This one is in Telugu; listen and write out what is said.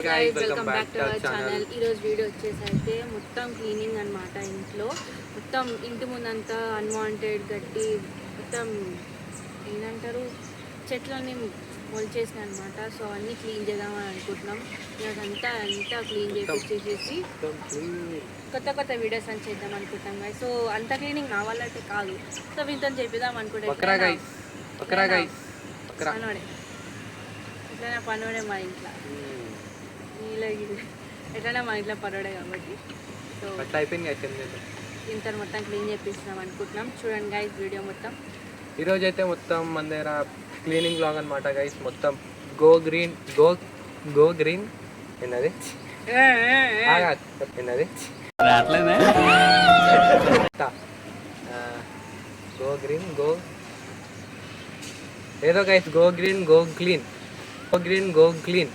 guys, welcome back to our channel. ఈ రోజు వీడియో వచ్చేసి అయితే మొత్తం క్లీనింగ్ అన్నమాట. ఇంట్లో మొత్తం ఇంటి ముందంతా అన్వాంటెడ్ గడ్డి మొత్తం ఏంటంటారు చెట్లన్నీ మొలిచేసినాయి అనమాట. సో అన్నీ క్లీన్ చేద్దామని అనుకుంటున్నాం. అంతా క్లీన్ చేసేసి కొత్త వీడియోస్ అని చేద్దాం అనుకుంటాం guys. సో అంత క్లీనింగ్ నా వల్ల అయితే కాదు. సో వీళ్ళతో చేపిద్దాం అనుకుంటే ఎట్లయినా పనుడే మా ఇంట్లో ఎట్లైనా మా ఇంట్లో పనుడే కాబట్టి సో ఇంత మొత్తం క్లీన్ చేపిస్తున్నాం అనుకుంటున్నాం. చూడండి గైస్ వీడియో మొత్తం. ఈరోజు అయితే మొత్తం మన దగ్గర క్లీనింగ్ బ్లాగ్ అనమాట గైస్. మొత్తం గో గ్రీన్ ఏంటది ఏంటది గో గ్రీన్ ఏదో guys go green go clean